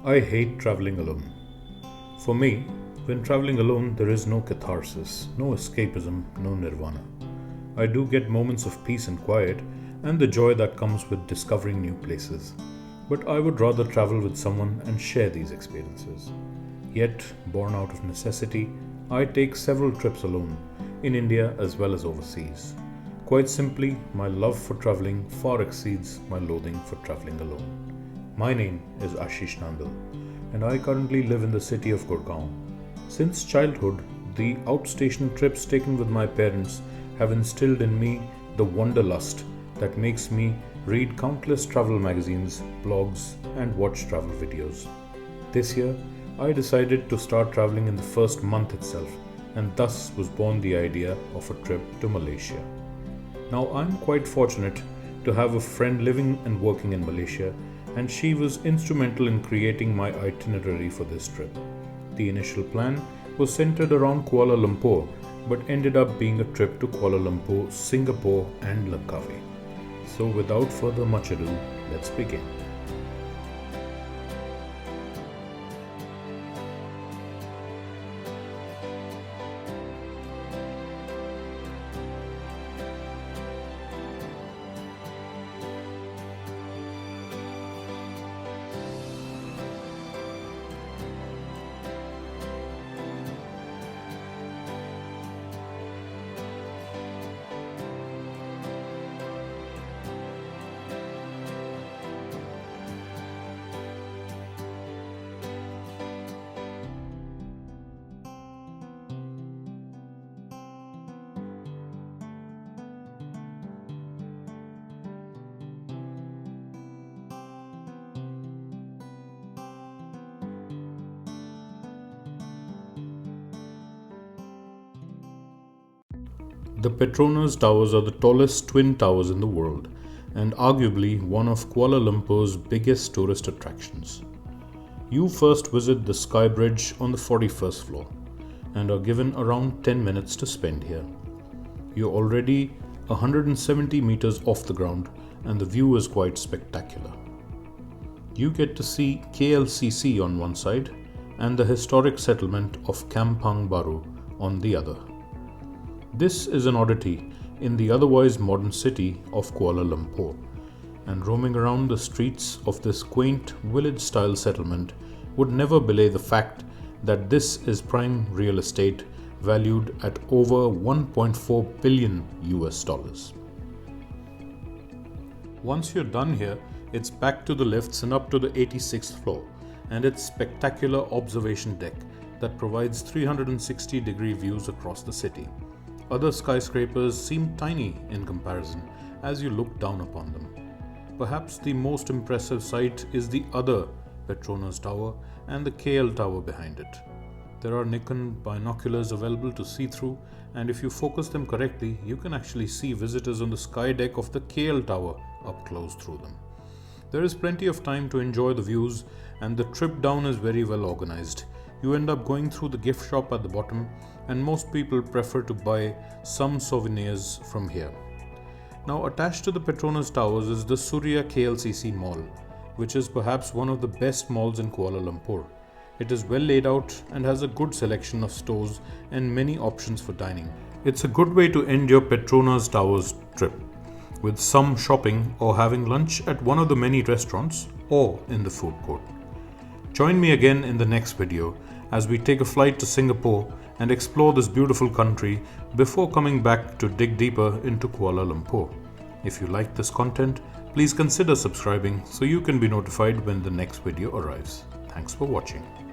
I hate traveling alone. For me, when traveling alone, there is no catharsis, no escapism, no nirvana. I do get moments of peace and quiet, and the joy that comes with discovering new places. But I would rather travel with someone and share these experiences. Yet, born out of necessity, I take several trips alone, in India as well as overseas. Quite simply, my love for traveling far exceeds my loathing for traveling alone. My name is Ashish Nandal, and I currently live in the city of Gurgaon. Since childhood, the outstation trips taken with my parents have instilled in me the wanderlust that makes me read countless travel magazines, blogs, and watch travel videos. This year, I decided to start traveling in the first month itself, and thus was born the idea of a trip to Malaysia. Now, I'm quite fortunate to have a friend living and working in Malaysia, and she was instrumental in creating my itinerary for this trip. The initial plan was centered around Kuala Lumpur, but ended up being a trip to Kuala Lumpur, Singapore, and Langkawi. So, without further much ado, let's begin. The Petronas towers are the tallest twin towers in the world and arguably one of Kuala Lumpur's biggest tourist attractions. You first visit the Skybridge on the 41st floor and are given around 10 minutes to spend here. You're already 170 meters off the ground and the view is quite spectacular. You get to see KLCC on one side and the historic settlement of Kampong Baru on the other. This is an oddity in the otherwise modern city of Kuala Lumpur, and roaming around the streets of this quaint village-style settlement would never belay the fact that this is prime real estate valued at over 1.4 billion US dollars. Once you're done here, it's back to the lifts and up to the 86th floor and its spectacular observation deck that provides 360-degree views across the city. Other skyscrapers seem tiny in comparison as you look down upon them. Perhaps the most impressive sight is the other Petronas Tower and the KL Tower behind it. There are Nikon binoculars available to see through, and if you focus them correctly, you can actually see visitors on the sky deck of the KL Tower up close through them. There is plenty of time to enjoy the views, and the trip down is very well organized. You end up going through the gift shop at the bottom, and most people prefer to buy some souvenirs from here. Now, attached to the Petronas Towers is the Suria KLCC mall, which is perhaps one of the best malls in Kuala Lumpur. It is well laid out and has a good selection of stores and many options for dining. It's a good way to end your Petronas Towers trip, with some shopping or having lunch at one of the many restaurants or in the food court. Join me again in the next video as we take a flight to Singapore and explore this beautiful country before coming back to dig deeper into Kuala Lumpur. If you like this content, please consider subscribing so you can be notified when the next video arrives. Thanks for watching.